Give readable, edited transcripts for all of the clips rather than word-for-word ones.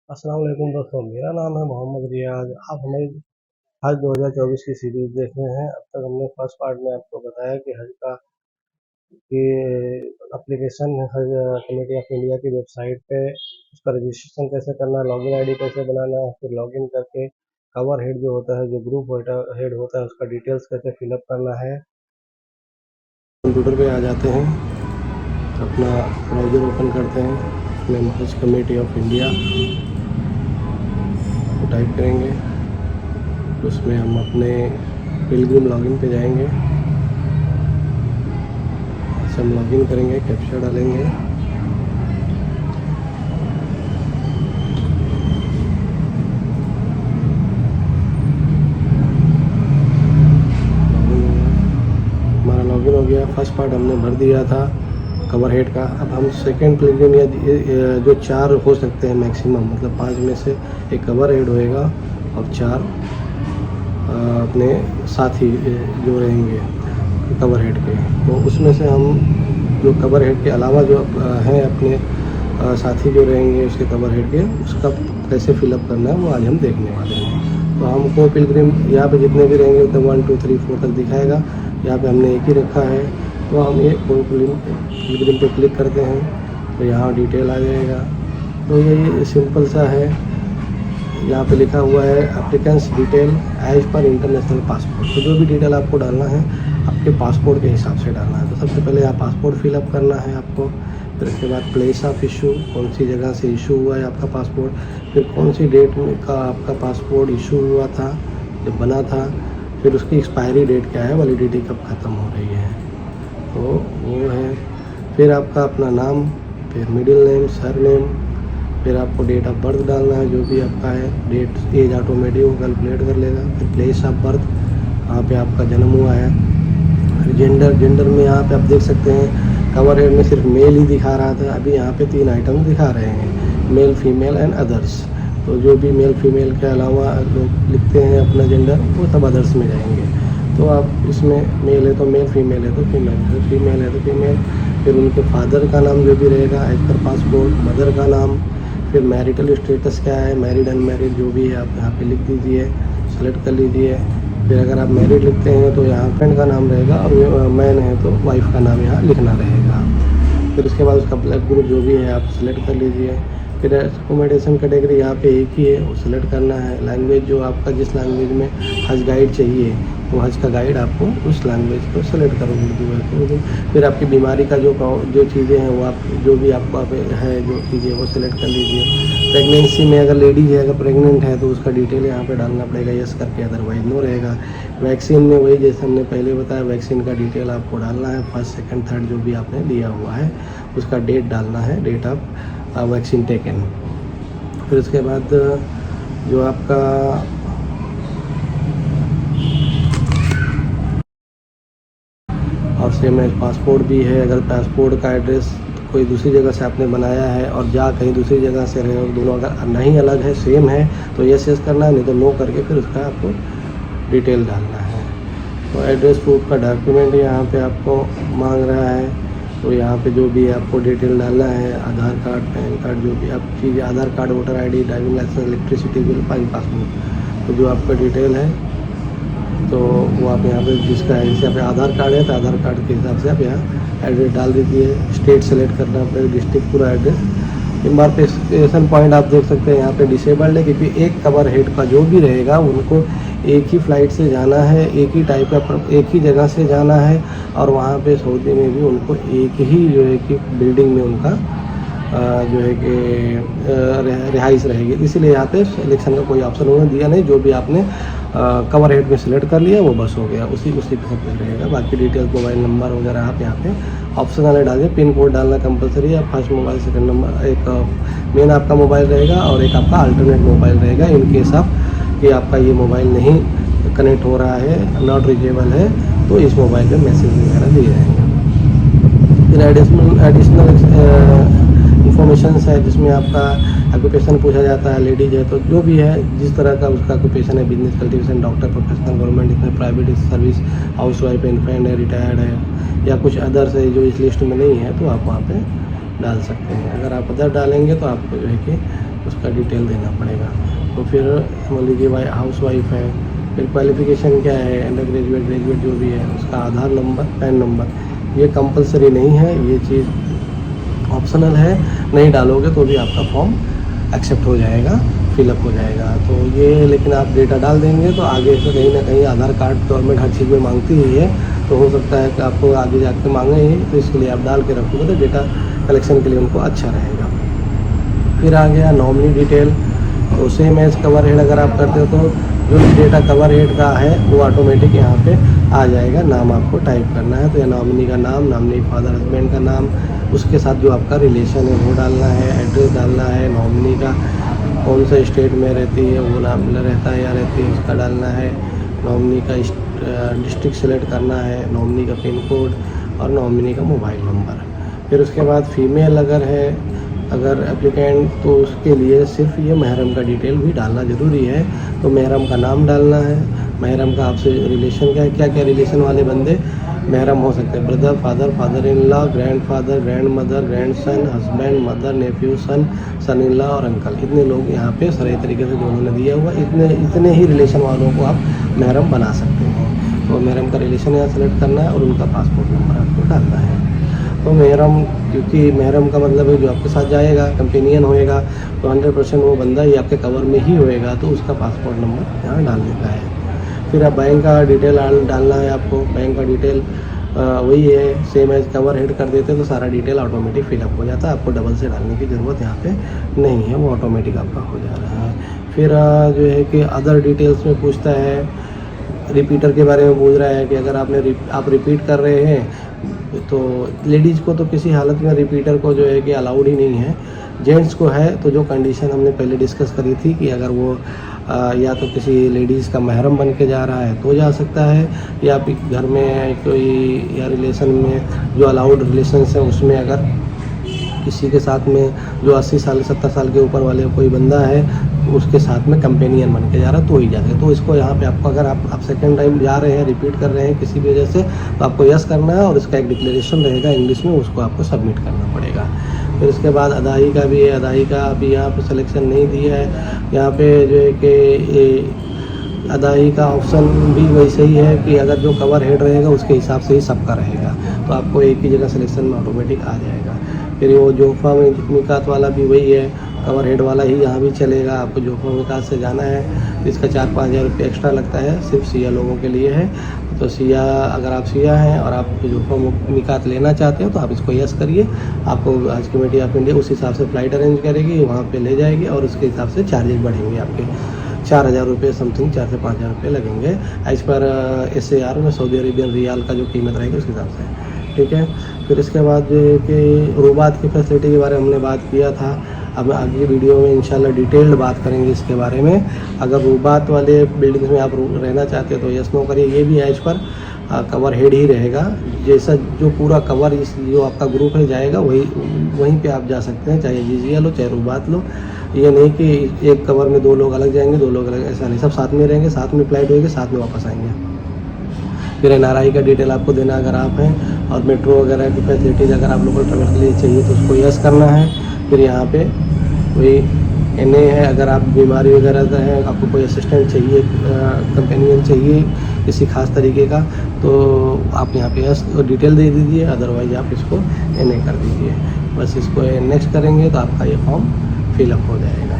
अस्सलाम वालेकुम दोस्तों, मेरा नाम है मोहम्मद रियाज। आप हमें हज 2024 की सीरीज़ देख रहे हैं। अब तक हमने फर्स्ट पार्ट में आपको बताया कि हज का कि एप्लीकेशन हज कमेटी ऑफ इंडिया की वेबसाइट पे उसका रजिस्ट्रेशन कैसे करना है, लॉगिन आईडी कैसे बनाना है, फिर लॉगिन करके कवर हेड जो होता है, जो ग्रुप हेड होता है, उसका डिटेल्स कैसे फिलअप करना है। कंप्यूटर पे आ जाते हैं, अपना ब्राउज़र ओपन करते हैं, उसमें हज कमेटी ऑफ इंडिया टाइप करेंगे, उसमें हम अपने पिलग्रिम लॉगिन पे जाएंगे। ऐसे हम लॉगिन करेंगे, कैप्चा डालेंगे, हमारा लॉगिन हो गया। फर्स्ट पार्ट हमने भर दिया था कवर हेड का। अब हम सेकंड पिलग्रिम या जो 4 हो सकते हैं मैक्सिमम, मतलब 5 में से एक कवर हेड होएगा और 4 अपने साथी जो रहेंगे कवर हेड के, तो उसमें से हम जो कवर हेड के अलावा जो हैं अपने साथी जो रहेंगे उसके कवर हेड के, उसका कैसे फिलअप करना है वो आज हम देखने वाले हैं। तो हमको पिलग्रिम यहाँ पे जितने भी रहेंगे उतने 1 2 3 4 तक दिखाएगा। यहाँ पे हमने एक ही रखा है, तो हम ये पिलग्रिम पे क्लिक करते हैं तो यहाँ डिटेल आ जाएगा। तो ये सिंपल सा है। यहाँ पे लिखा हुआ है applicants detail as per international passport. तो जो भी डिटेल आपको डालना है आपके पासपोर्ट के हिसाब से डालना है। तो सबसे पहले यहाँ पासपोर्ट फिलअप करना है आपको, फिर उसके बाद प्लेस ऑफ इशू, कौन सी जगह से इशू हुआ है आपका पासपोर्ट, फिर कौन सी डेट में का आपका पासपोर्ट इशू हुआ था जब बना था, फिर उसकी एक्सपायरी डेट क्या है, वैलिडिटी कब ख़त्म हो रही है, तो वो है। फिर आपका अपना नाम, फिर मिडिल नेम, सर नेम, फिर आपको डेट ऑफ बर्थ डालना है जो भी आपका है, डेट एज ऑटोमेटिक वो कैलकुलेट कर लेगा। फिर प्लेस ऑफ बर्थ, कहाँ पे आपका जन्म हुआ है। फिर जेंडर में यहाँ पे आप देख सकते हैं कवर हेड में सिर्फ मेल ही दिखा रहा था, अभी यहाँ पे 3 आइटम दिखा रहे हैं, मेल, फीमेल एंड अदर्स। तो जो भी मेल फीमेल के अलावा लोग लिखते हैं अपना जेंडर, वो सब अदर्स में जाएंगे। तो आप इसमें मेल है तो मेल, फीमेल है तो फीमेल, फीमेल है तो फीमेल। फिर उनके फादर का नाम जो भी रहेगा एज पर पासपोर्ट, मदर का नाम, फिर मैरिटल स्टेटस क्या है, मैरिड अनमैरिड जो भी है आप यहाँ पे लिख दीजिए, सेलेक्ट कर लीजिए। फिर अगर आप मैरिड लिखते हैं तो यहाँ फ्रेंड का नाम रहेगा, और मैन है तो वाइफ का नाम यहाँ लिखना रहेगा। फिर उसके बाद उसका ब्लड ग्रुप जो भी है आप सेलेक्ट कर लीजिए। फिर एकोमोडेशन कैटेगरी यहाँ पे एक ही है, वो सिलेक्ट करना है। लैंग्वेज जो आपका जिस लैंग्वेज में हज गाइड चाहिए, वो हज का गाइड आपको उस लैंग्वेज को सेलेक्ट करो, उर्दू है तो उर्दू। फिर आपकी बीमारी का जो चीज़ें हैं वो आप जो भी आपका है जो चीज़ें वो सिलेक्ट कर लीजिए। प्रेगनेंसी में अगर लेडीज है, अगर प्रेग्नेंट है तो उसका डिटेल यहाँ पे डालना पड़ेगा, यस करके, अदरवाइज नो रहेगा। वैक्सीन में वही जैसे हमने पहले बताया, वैक्सीन का डिटेल आपको डालना है, फर्स्ट सेकंड थर्ड जो भी आपने लिया हुआ है उसका डेट डालना है, डेट ऑफ वैक्सीन टेकन। फिर उसके बाद जो आपका और सेम एज पासपोर्ट भी है, अगर पासपोर्ट का एड्रेस कोई दूसरी जगह से आपने बनाया है और जा कहीं दूसरी जगह से रहे और दोनों अगर नहीं अलग है सेम है तो यस यस करना है, नहीं तो नो करके फिर उसका आपको डिटेल डालना है। तो एड्रेस प्रूफ का डॉक्यूमेंट यहाँ पे आपको मांग रहा है, तो यहाँ पे जो भी आपको डिटेल डालना है, आधार कार्ड, पैन कार्ड, जो भी आप चीज़, Aadhaar card, voter ID, driving licence, electricity bill, passbook, तो जो आपका डिटेल है तो वो आप यहाँ पे जिसका है, जैसे यहाँ पे आधार कार्ड है तो आधार कार्ड के हिसाब से आप यहाँ एड्रेस डाल दीजिए। स्टेट सेलेक्ट करना पड़ेगा, डिस्ट्रिक्ट पूरा एड्रेस। इम्बार्केशन पॉइंट आप देख सकते हैं यहाँ पे डिसेबल्ड है, क्योंकि एक कवर हेड का जो भी रहेगा उनको एक ही फ़्लाइट से जाना है, एक ही टाइप का, एक ही जगह से जाना है, और वहाँ पे सऊदी में भी उनको एक ही जो है कि बिल्डिंग में उनका जो है कि रिहाइश रहेगी। इसीलिए यहाँ पे सिलेक्शन का कोई ऑप्शन उन्होंने दिया नहीं, जो भी आपने कवर हेड में सिलेक्ट कर लिया वो बस हो गया, उसी पे सब कुछ रहेगा। बाकी डिटेल्स, मोबाइल नंबर वगैरह आप यहाँ पे ऑप्शन वाले डालिए। पिन कोड डालना कंपलसरी है, फर्स्ट मोबाइल, सेकंड नंबर, एक मेन आपका मोबाइल रहेगा और एक आपका अल्टरनेट मोबाइल रहेगा। इन केस ऑफ कि आपका ये मोबाइल नहीं कनेक्ट हो रहा है, नॉट रीचेबल है, तो इस मोबाइल पर मैसेज वगैरह दिए जाएंगे। फिर एडिशनल इन्फॉर्मेशन है जिसमें आपका ऑक्यूपेशन पूछा जाता है, लेडीज है तो जो भी है जिस तरह का उसका ऑक्यूपेशन है, business, cultivation, doctor, professional, government, इसमें private service, house wife, infant है, रिटायर्ड है, या कुछ अदर्स है जो इस लिस्ट में नहीं है तो आप वहाँ पे डाल सकते हैं। अगर आप अदर डालेंगे तो आपको जो है कि उसका डिटेल देना पड़ेगा। तो फिर मान लीजिए हाउस वाइफ है, फिर क्वालिफ़िकेशन क्या है, अंडर ग्रेजुएट, ग्रेजुएट जो भी है, उसका आधार नंबर, पैन नंबर, ये कंपलसरी नहीं है, ये चीज़ ऑप्शनल है, नहीं डालोगे तो भी आपका फॉर्म एक्सेप्ट हो जाएगा, फिलअप हो जाएगा। तो ये लेकिन आप डेटा डाल देंगे तो आगे से कहीं ना कहीं आधार कार्ड गवर्नमेंट हर चीज़ में मांगती ही है, तो हो सकता है कि आपको आगे जाके मांगे ही, तो इसके लिए आप डाल के रखोगे तो डेटा कलेक्शन के लिए उनको अच्छा रहेगा। फिर आ गया नॉमिनी डिटेल। तो सेम एज कवर हेड अगर आप करते हो तो जो भी डेटा कवर हेड का है वो ऑटोमेटिक यहाँ पे आ जाएगा। नाम आपको टाइप करना है, तो या नॉमिनी का नाम, नॉमिनी फादर हस्बैंड का नाम, उसके साथ जो आपका रिलेशन है वो डालना है, एड्रेस डालना है, नॉमिनी का कौन सा स्टेट में रहती है वो नाम रहता है या रहती है उसका डालना है, नॉमिनी का डिस्ट्रिक्ट सेलेक्ट करना है, नॉमिनी का पिन कोड और नॉमिनी का मोबाइल नंबर। फिर उसके बाद फीमेल अगर एप्लीकेंट, तो उसके लिए सिर्फ ये महरम का डिटेल भी डालना ज़रूरी है। तो महरम का नाम डालना है, महरम का आपसे रिलेशन क्या है, क्या क्या रिलेशन वाले बंदे महरम हो सकते हैं, brother, father, father in law, grandfather, grandmother, grandson, husband, mother, nephew, son in law और अंकल। इतने लोग यहाँ पे सही तरीके से जो उन्होंने दिया हुआ, इतने ही रिलेशन वालों को आप महरम बना सकते हैं। तो महरम का रिलेशन यहाँ सेलेक्ट करना है और उनका पासपोर्ट नंबर आपको डालना है। तो महरम, क्योंकि महरम का मतलब है जो आपके साथ जाएगा, कंपेनियन होएगा, तो 100% वो बंदा ही आपके कवर में ही होएगा, तो उसका पासपोर्ट नंबर यहाँ डालने का है। फिर अब बैंक का डिटेल डालना है आपको। बैंक का डिटेल वही है, सेम एज कवर हेड कर देते तो सारा डिटेल ऑटोमेटिक फिलअप हो जाता है, आपको डबल से डालने की ज़रूरत यहाँ पे नहीं है, वो ऑटोमेटिक आपका हो जा रहा है। फिर जो है कि अदर डिटेल्स में पूछता है, रिपीटर के बारे में पूछ रहा है कि अगर आप रिपीट कर रहे हैं तो लेडीज़ को तो किसी हालत में रिपीटर को जो है कि अलाउड ही नहीं है। जेंट्स को है, तो जो कंडीशन हमने पहले डिस्कस करी थी कि अगर वो या तो किसी लेडीज़ का महरम बन के जा रहा है तो जा सकता है, या घर में कोई या रिलेशन में जो अलाउड रिलेशंस हैं उसमें अगर किसी के साथ में जो 80 साल 70 साल के ऊपर वाले कोई बंदा है उसके साथ में कंपेनियन बन के जा रहा है तो ही जा सकते। तो इसको यहाँ पे आपको, अगर आप सेकेंड टाइम जा रहे हैं, रिपीट कर रहे हैं किसी भी वजह से, तो आपको यस करना है और इसका एक डिक्लेरेशन रहेगा इंग्लिश में, उसको आपको सबमिट करना पड़ेगा। फिर उसके बाद अदाई का भी है, अदाई का अभी यहाँ पे सिलेक्शन नहीं दिया है। यहाँ पे जो है कि अदाई का ऑप्शन भी वैसे ही है कि अगर जो कवर हेड रहेगा उसके हिसाब से ही सबका रहेगा, तो आपको एक ही जगह सिलेक्शन में ऑटोमेटिक आ जाएगा। फिर वो जोफा मिकात वाला भी वही है, कवर हेड वाला ही यहाँ भी चलेगा। आपको जोफा मिकात से जाना है, इसका 4-5 हज़ार रुपये एक्स्ट्रा लगता है, सिर्फ सिया लोगों के लिए है। तो सिया, अगर आप सिया हैं और आप जोफा मिकात लेना चाहते हो तो आप इसको यस करिए, आपको हज कमेटी ऑफ इंडिया उस हिसाब से फ़्लाइट अरेंज करेगी, वहाँ पे ले जाएगी और उसके हिसाब से चार्जेस बढ़ेंगे आपके 4,000 रुपये समथिंग, 4 से 5 हज़ार रुपये लगेंगे एज पर SAR में, सऊदी अरेबियन रियाल का जो कीमत रहेगी उसके हिसाब से, ठीक है। फिर इसके बाद जो है कि रूबात की फैसिलिटी के बारे में हमने बात किया था, अब आगे वीडियो में इंशाल्लाह डिटेल्ड बात करेंगे इसके बारे में। अगर रूबात वाले बिल्डिंग्स में आप रहना चाहते हो तो यस नो करिए, ये भी एज पर कवर हेड ही रहेगा, जैसा जो पूरा कवर जो आपका ग्रुप है जाएगा वहीं पे आप जा सकते हैं, चाहे GGL लो चाहे रूबात लो। ये नहीं कि एक कवर में 2 लोग अलग जाएंगे, 2 लोग अलग, ऐसा नहीं, सब साथ में रहेंगे, साथ में फ्लाइट होगी, साथ में वापस आएंगे। फिर NRI का डिटेल आपको देना अगर आप हैं, और मेट्रो वगैरह की फैसिलिटीज़ अगर आप लोकल ट्रैवल के लिए चाहिए तो उसको यस करना है। फिर यहाँ पे कोई NA है, अगर आप बीमारी वगैरह है, आपको कोई असिस्टेंट चाहिए, कंपेनियन चाहिए किसी खास तरीके का, तो आप यहाँ पे यस डिटेल दे दीजिए, अदरवाइज आप इसको NA कर दीजिए। बस इसको नेक्स्ट करेंगे तो आपका ये फॉर्म फिलअप हो जाएगा।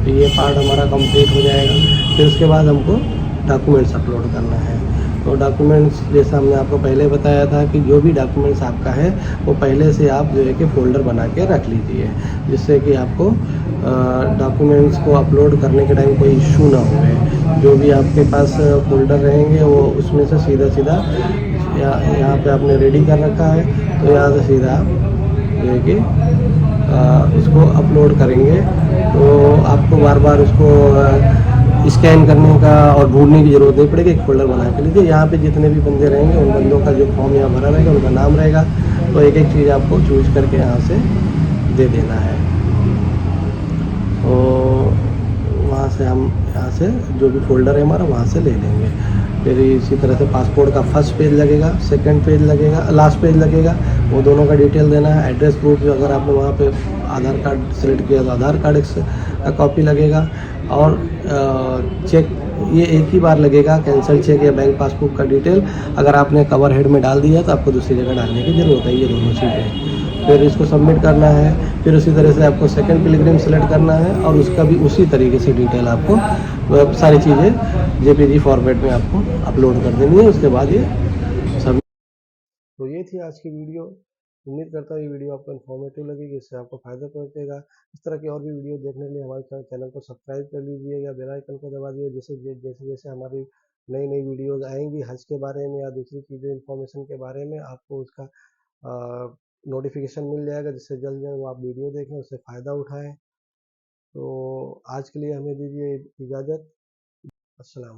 तो ये पार्ट हमारा कंप्लीट हो जाएगा। फिर उसके बाद हमको डॉक्यूमेंट्स अपलोड करना है। तो डॉक्यूमेंट्स जैसा हमने आपको पहले बताया था कि जो भी डॉक्यूमेंट्स आपका है वो पहले से आप जो है कि फ़ोल्डर बना के रख लीजिए, जिससे कि आपको डॉक्यूमेंट्स को अपलोड करने के टाइम कोई इशू ना हो। जो भी आपके पास फ़ोल्डर रहेंगे वो उसमें से सीधा यहाँ पे आपने रेडी कर रखा है, तो यहाँ से सीधा जो है कि इसको अपलोड करेंगे। तो आपको बार बार उसको स्कैन करने का और ढूंढने की ज़रूरत नहीं पड़ेगी, एक फ़ोल्डर बना के लीजिए। यहाँ पे जितने भी बंदे रहेंगे उन बंदों का जो फॉर्म यहाँ भरा रहेगा उनका नाम रहेगा, तो एक एक चीज़ आपको चूज करके यहाँ से दे देना है। तो वहाँ से हम यहाँ से जो भी फ़ोल्डर है हमारा वहाँ से ले लेंगे। फिर इसी तरह से पासपोर्ट का फर्स्ट पेज लगेगा, सेकंड पेज लगेगा, लास्ट पेज लगेगा, वो दोनों का डिटेल देना है। एड्रेस प्रूफ जो अगर आपने वहाँ पे आधार कार्ड सेलेक्ट किया तो आधार कार्ड का कॉपी लगेगा। और चेक ये एक ही बार लगेगा, कैंसिल चेक या बैंक पासबुक का डिटेल अगर आपने कवर हेड में डाल दिया तो आपको दूसरी जगह डालने की ज़रूरत है, ये दोनों चीज़ें। फिर इसको सबमिट करना है। फिर उसी तरह से आपको सेकंड पिलग्रिम सेलेक्ट करना है और उसका भी उसी तरीके से डिटेल आपको सारी चीज़ें जेपीजी फॉर्मेट में आपको अपलोड कर देनी है। उसके बाद ये सब। तो ये थी आज की वीडियो। उम्मीद करता हूँ ये वीडियो आपको इन्फॉर्मेटिव लगेगी, इससे आपको फ़ायदा पहुँचेगा। इस तरह की और भी वीडियो देखने के लिए हमारे चैनल को सब्सक्राइब कर लीजिएगा, बेल आइकन को दबा दीजिए, जैसे जैसे हमारी नई नई वीडियोज़ आएंगी हज के बारे में या दूसरी चीज़ें इन्फॉर्मेशन के बारे में, आपको उसका नोटिफिकेशन मिल जाएगा, जिससे जल्द जल्द वो आप वीडियो देखें, उससे फ़ायदा उठाएं। तो आज के लिए हमें दीजिए इजाज़त। अस्सलाम।